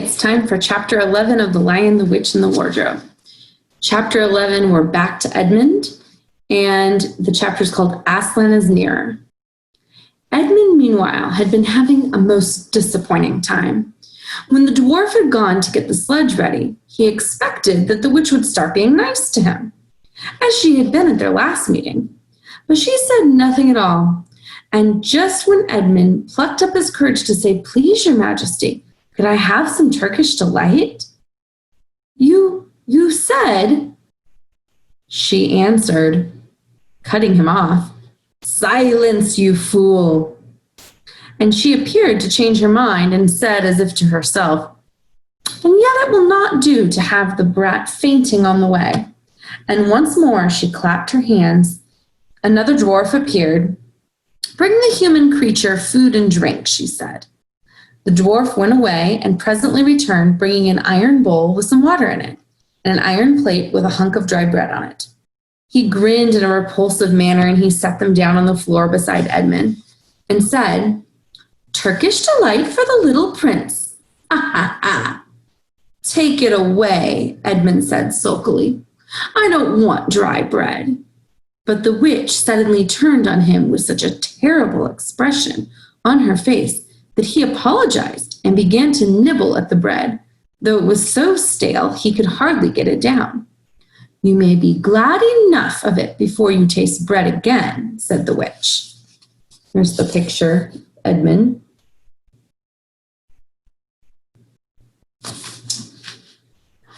it's time for Chapter 11 of The Lion, the Witch, and the Wardrobe. Chapter 11, we're back to Edmund, and the chapter is called Aslan is Nearer. Edmund, meanwhile, had been having a most disappointing time. When the dwarf had gone to get the sledge ready, he expected that the witch would start being nice to him, as she had been at their last meeting. But she said nothing at all, and just when Edmund plucked up his courage to say, "Please, your majesty, could I have some Turkish delight?" You said, she answered, cutting him off, "Silence, you fool." And she appeared to change her mind and said as if to herself, "And yet it will not do to have the brat fainting on the way." And once more she clapped her hands. Another dwarf appeared. "Bring the human creature food and drink," she said. The dwarf went away and presently returned, bringing an iron bowl with some water in it, and an iron plate with a hunk of dry bread on it. He grinned in a repulsive manner, and he set them down on the floor beside Edmund and said, "Turkish delight for the little prince. Ha ha ha." "Take it away," Edmund said sulkily. "I don't want dry bread." But the witch suddenly turned on him with such a terrible expression on her face that he apologized and began to nibble at the bread, though it was so stale he could hardly get it down. "You may be glad enough of it before you taste bread again," said the witch. Here's the picture, Edmund.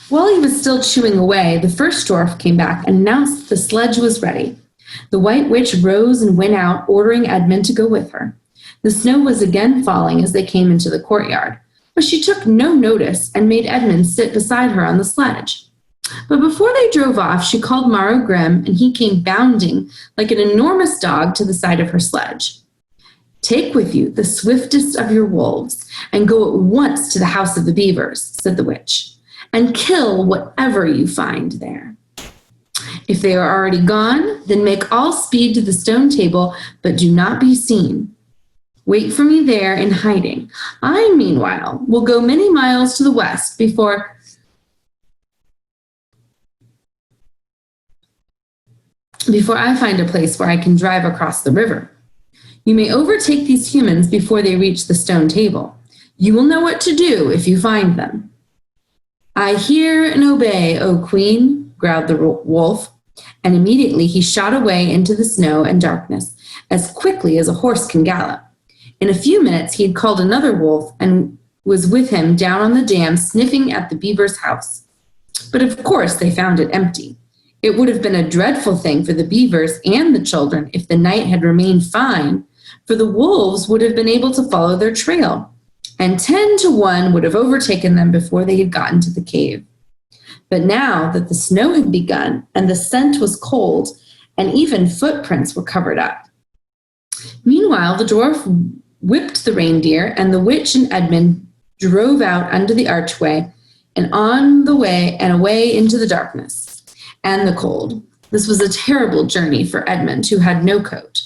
While he was still chewing away, the first dwarf came back and announced that the sledge was ready. The white witch rose and went out, ordering Edmund to go with her. The snow was again falling as they came into the courtyard, but she took no notice and made Edmund sit beside her on the sledge. But before they drove off, she called Morrow Grim, and he came bounding like an enormous dog to the side of her sledge. "Take with you the swiftest of your wolves and go at once to the house of the beavers," said the witch, "and kill whatever you find there. If they are already gone, then make all speed to the stone table, but do not be seen. Wait for me there in hiding. I, meanwhile, will go many miles to the west before I find a place where I can drive across the river. You may overtake these humans before they reach the stone table. You will know what to do if you find them." "I hear and obey, O queen," growled the wolf, and immediately he shot away into the snow and darkness as quickly as a horse can gallop. In a few minutes he had called another wolf and was with him down on the dam sniffing at the beaver's house. But of course they found it empty. It would have been a dreadful thing for the beavers and the children if the night had remained fine, for the wolves would have been able to follow their trail, and 10 to 1 would have overtaken them before they had gotten to the cave. But now that the snow had begun and the scent was cold, and even footprints were covered up. Meanwhile, the dwarf whipped the reindeer, and the witch and Edmund drove out under the archway and on the way and away into the darkness and the cold. This was a terrible journey for Edmund, who had no coat.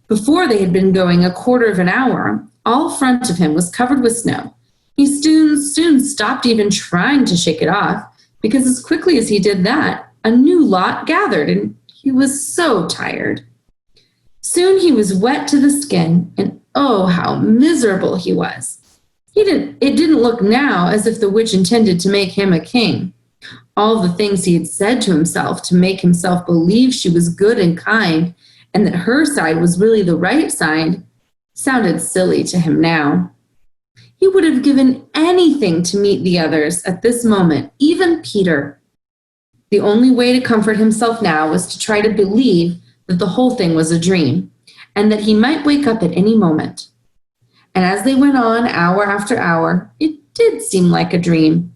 Before they had been going a quarter of an hour, all front of him was covered with snow. He soon stopped even trying to shake it off, because as quickly as he did that, a new lot gathered, and he was so tired. Soon he was wet to the skin, and oh, how miserable he was. It didn't look now as if the witch intended to make him a king. All the things he had said to himself to make himself believe she was good and kind, and that her side was really the right side, sounded silly to him now. He would have given anything to meet the others at this moment, even Peter. The only way to comfort himself now was to try to believe that the whole thing was a dream, and that he might wake up at any moment. And as they went on, hour after hour, it did seem like a dream.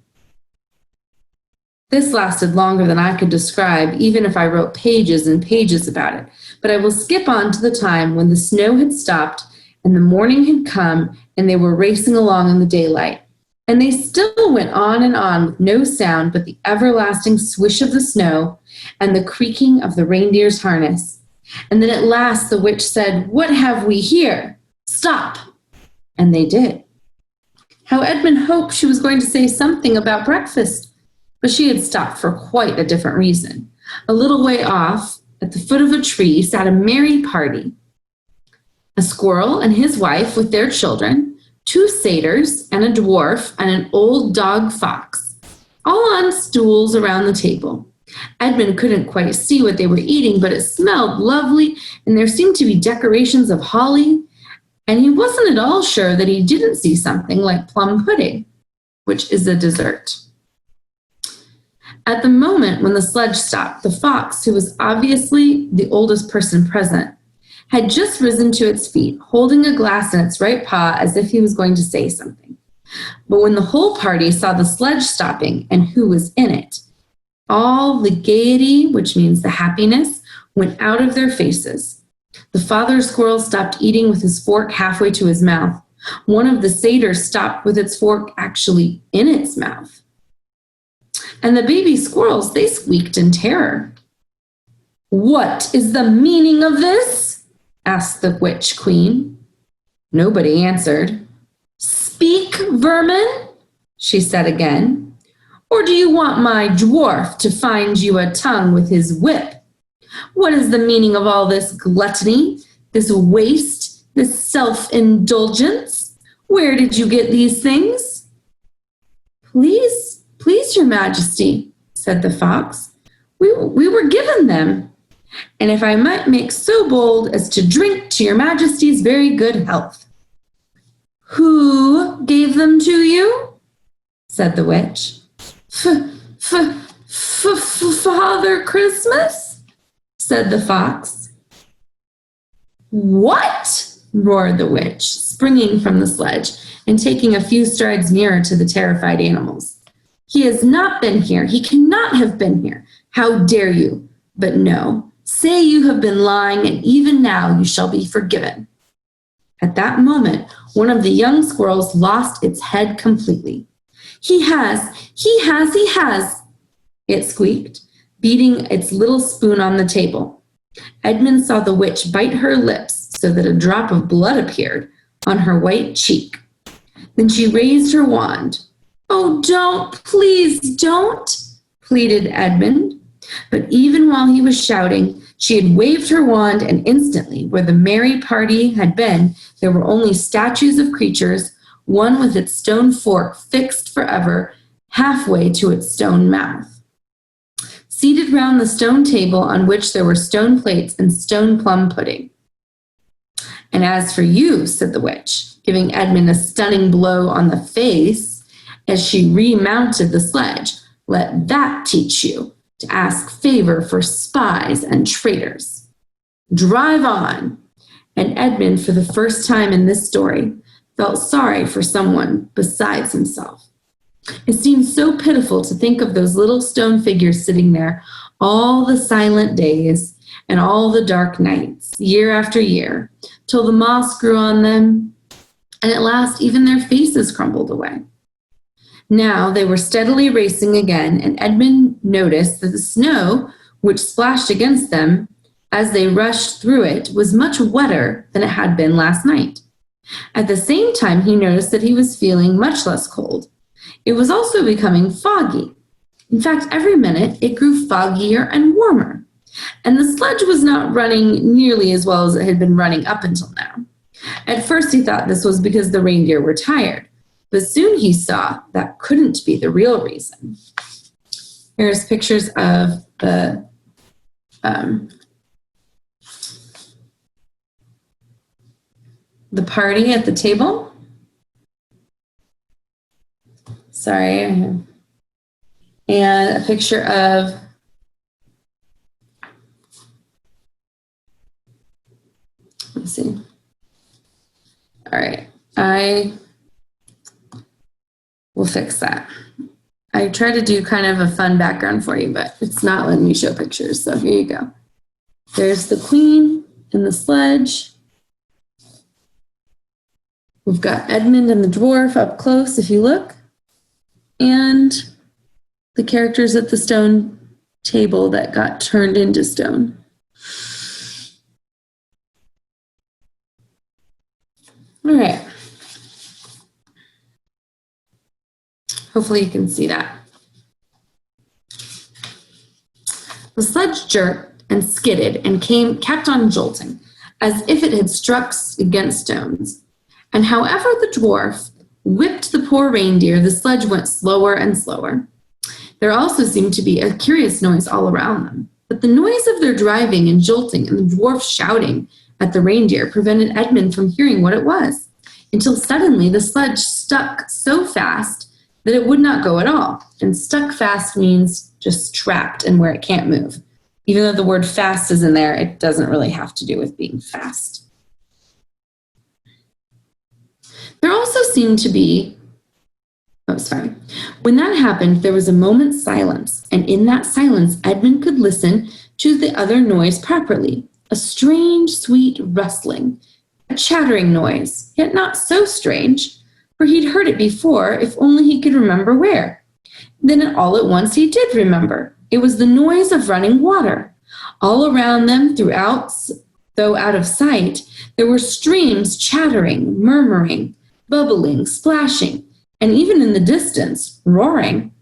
This lasted longer than I could describe, even if I wrote pages and pages about it, but I will skip on to the time when the snow had stopped and the morning had come and they were racing along in the daylight. And they still went on with no sound but the everlasting swish of the snow and the creaking of the reindeer's harness. And then at last the witch said, "What have we here? Stop!" And they did. how Edmund hoped she was going to say something about breakfast, but she had stopped for quite a different reason. A little way off, at the foot of a tree, sat a merry party. A squirrel and his wife with their children, two satyrs and a dwarf and an old dog fox, all on stools around the table. Edmund couldn't quite see what they were eating, but it smelled lovely, and there seemed to be decorations of holly, and he wasn't at all sure that he didn't see something like plum pudding, which is a dessert. At the moment when the sledge stopped, the fox, who was obviously the oldest person present, had just risen to its feet, holding a glass in its right paw as if he was going to say something. But when the whole party saw the sledge stopping and who was in it, all the gaiety, which means the happiness, went out of their faces. The father squirrel stopped eating with his fork halfway to his mouth. One of the satyrs stopped with its fork actually in its mouth. And the baby squirrels, they squeaked in terror. "What is the meaning of this?" asked the witch queen. Nobody answered. "Speak, vermin," she said again. "Or do you want my dwarf to find you a tongue with his whip? What is the meaning of all this gluttony, this waste, this self-indulgence? Where did you get these things?" Please, your majesty," said the fox. We were given them. And if I might make so bold as to drink to your majesty's very good health." "Who gave them to you?" said the witch. Father Christmas," said the fox. "What?" roared the witch, springing from the sledge and taking a few strides nearer to the terrified animals. "He has not been here. He cannot have been here. How dare you? But no, say you have been lying, and even now you shall be forgiven." At that moment, one of the young squirrels lost its head completely. He has, it squeaked, beating its little spoon on the table. Edmund saw the witch bite her lips so that a drop of blood appeared on her white cheek. Then she raised her wand. "Oh, don't, please don't," pleaded Edmund. But even while he was shouting, she had waved her wand, and instantly, where the merry party had been, there were only statues of creatures, one with its stone fork fixed forever halfway to its stone mouth. Seated round the stone table on which there were stone plates and stone plum pudding. "And as for you," said the witch, giving Edmund a stunning blow on the face as she remounted the sledge, "let that teach you to ask favor for spies and traitors. Drive on." And Edmund, for the first time in this story, felt sorry for someone besides himself. It seemed so pitiful to think of those little stone figures sitting there all the silent days and all the dark nights, year after year, till the moss grew on them, and at last even their faces crumbled away. Now they were steadily racing again, and Edmund noticed that the snow, which splashed against them as they rushed through it, was much wetter than it had been last night. At the same time, he noticed that he was feeling much less cold. It was also becoming foggy. In fact, every minute it grew foggier and warmer, and the sledge was not running nearly as well as it had been running up until now. At first, he thought this was because the reindeer were tired, but soon he saw that couldn't be the real reason. Here's pictures of the party at the table. Sorry. And a picture of let's see. All right. I will fix that. I try to do kind of a fun background for you, but it's not letting me show pictures. So here you go. There's the queen and the sledge. We've got Edmund and the dwarf up close, if you look. And the characters at the stone table that got turned into stone. All right. Hopefully you can see that. The sledge jerked and skidded and kept on jolting, as if it had struck against stones. And however the dwarf whipped the poor reindeer, the sledge went slower and slower. There also seemed to be a curious noise all around them, but the noise of their driving and jolting and the dwarf shouting at the reindeer prevented Edmund from hearing what it was, until suddenly the sledge stuck so fast that it would not go at all. And stuck fast means just trapped and where it can't move. Even though the word fast is in there, it doesn't really have to do with being fast. There also seemed to be, when that happened, there was a moment's silence, and in that silence, Edmund could listen to the other noise properly, a strange, sweet rustling, a chattering noise, yet not so strange, for he'd heard it before, if only he could remember where. Then all at once he did remember. It was the noise of running water. All around them, though out of sight, there were streams chattering, murmuring, bubbling, splashing, and even in the distance, roaring.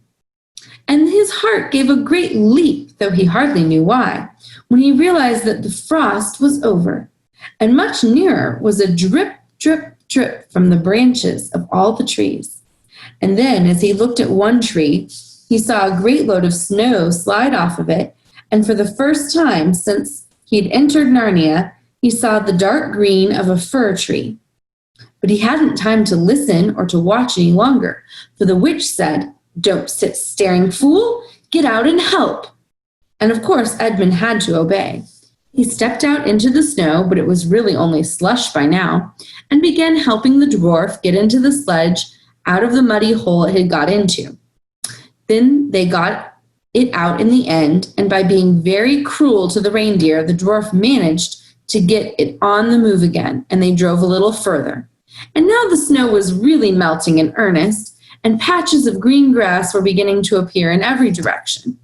And his heart gave a great leap, though he hardly knew why, when he realized that the frost was over, and much nearer was a drip, drip, drip from the branches of all the trees. And then, as he looked at one tree, he saw a great load of snow slide off of it, and for the first time since he'd entered Narnia, he saw the dark green of a fir tree. But he hadn't time to listen or to watch any longer, for the witch said, "Don't sit staring, fool! Get out and help!" And of course, Edmund had to obey. He stepped out into the snow, but it was really only slush by now, and began helping the dwarf get into the sledge out of the muddy hole it had got into. Then they got it out in the end, and by being very cruel to the reindeer, the dwarf managed to get it on the move again, and they drove a little further. And now the snow was really melting in earnest, and patches of green grass were beginning to appear in every direction.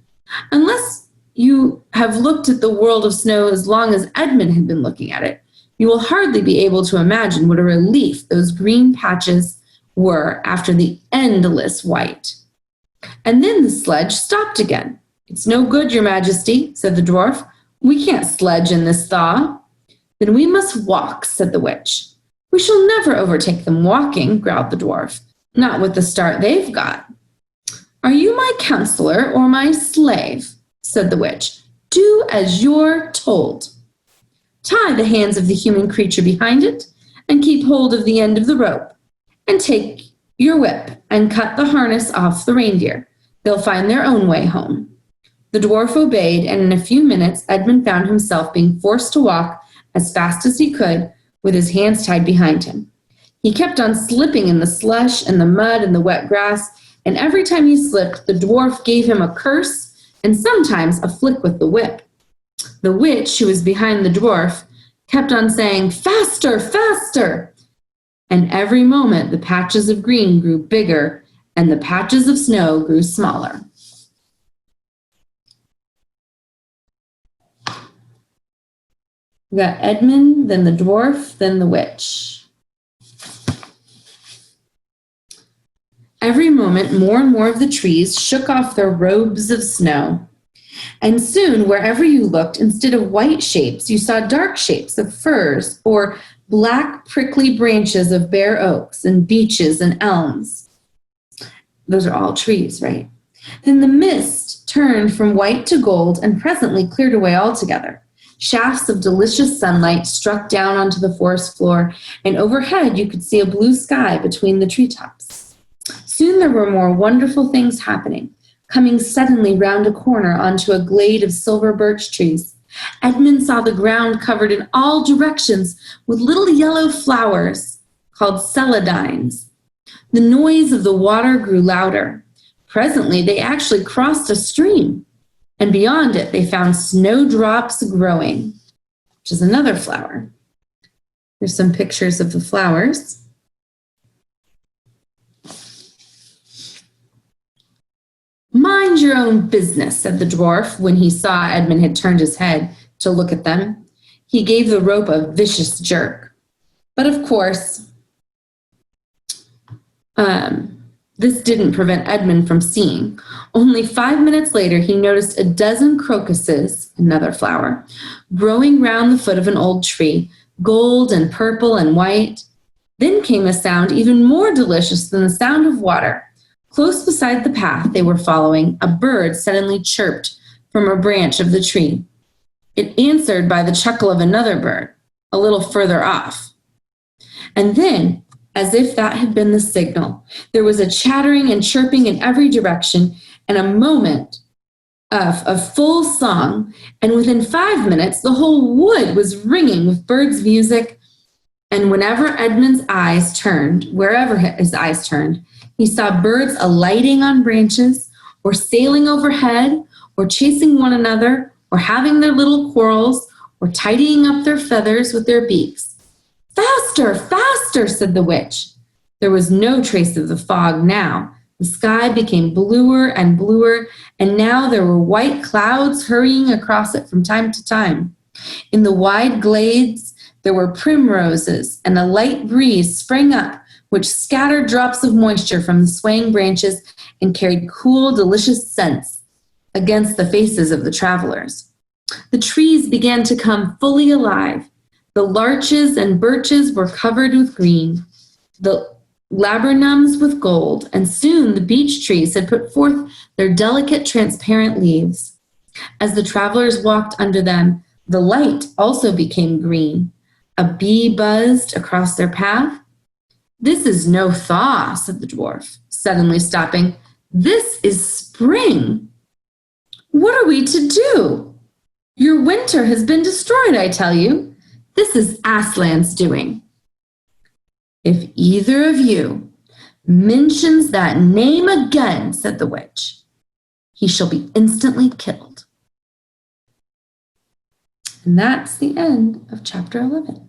Unless you have looked at the world of snow as long as Edmund had been looking at it, you will hardly be able to imagine what a relief those green patches were after the endless white. And then the sledge stopped again. "It's no good, your majesty," said the dwarf. "We can't sledge in this thaw." "Then we must walk," said the witch. "We shall never overtake them walking," growled the dwarf. "Not with the start they've got." "Are you my counselor or my slave?" said the witch. "Do as you're told. Tie the hands of the human creature behind it, and keep hold of the end of the rope, and take your whip and cut the harness off the reindeer. They'll find their own way home." The dwarf obeyed, and in a few minutes Edmund found himself being forced to walk as fast as he could, with his hands tied behind him. He kept on slipping in the slush and the mud and the wet grass, and every time he slipped, the dwarf gave him a curse and sometimes a flick with the whip. The witch, who was behind the dwarf, kept on saying, "Faster, faster!" And every moment the patches of green grew bigger and the patches of snow grew smaller. We got Edmund, then the dwarf, then the witch. Every moment, more and more of the trees shook off their robes of snow. And soon, wherever you looked, instead of white shapes, you saw dark shapes of firs or black, prickly branches of bare oaks and beeches and elms. Those are all trees, right? Then the mist turned from white to gold and presently cleared away altogether. Shafts of delicious sunlight struck down onto the forest floor, and overhead you could see a blue sky between the treetops. Soon there were more wonderful things happening, coming suddenly round a corner onto a glade of silver birch trees. Edmund saw the ground covered in all directions with little yellow flowers called celandines. The noise of the water grew louder. Presently, they actually crossed a stream, and beyond it, they found snowdrops growing, which is another flower. Here's some pictures of the flowers. "Mind your own business," said the dwarf when he saw Edmund had turned his head to look at them. He gave the rope a vicious jerk. But of course, This didn't prevent Edmund from seeing. Only 5 minutes later, he noticed a dozen crocuses, another flower, growing round the foot of an old tree, gold and purple and white. Then came a sound even more delicious than the sound of water. Close beside the path they were following, a bird suddenly chirped from a branch of the tree. It answered by the chuckle of another bird, a little further off. And then, as if that had been the signal, there was a chattering and chirping in every direction, and a moment of a full song, and within 5 minutes the whole wood was ringing with birds' music. And wherever his eyes turned, he saw birds alighting on branches, or sailing overhead, or chasing one another, or having their little quarrels, or tidying up their feathers with their beaks. "Faster, faster," said the witch. There was no trace of the fog now. The sky became bluer and bluer, and now there were white clouds hurrying across it from time to time. In the wide glades, there were primroses, and a light breeze sprang up, which scattered drops of moisture from the swaying branches and carried cool, delicious scents against the faces of the travelers. The trees began to come fully alive. The larches and birches were covered with green, the laburnums with gold, and soon the beech trees had put forth their delicate, transparent leaves. As the travelers walked under them, the light also became green. A bee buzzed across their path. "This is no thaw," said the dwarf, suddenly stopping. "This is spring. What are we to do? Your winter has been destroyed, I tell you. This is Aslan's doing." "If either of you mentions that name again," said the witch, "he shall be instantly killed." And that's the end of chapter 11.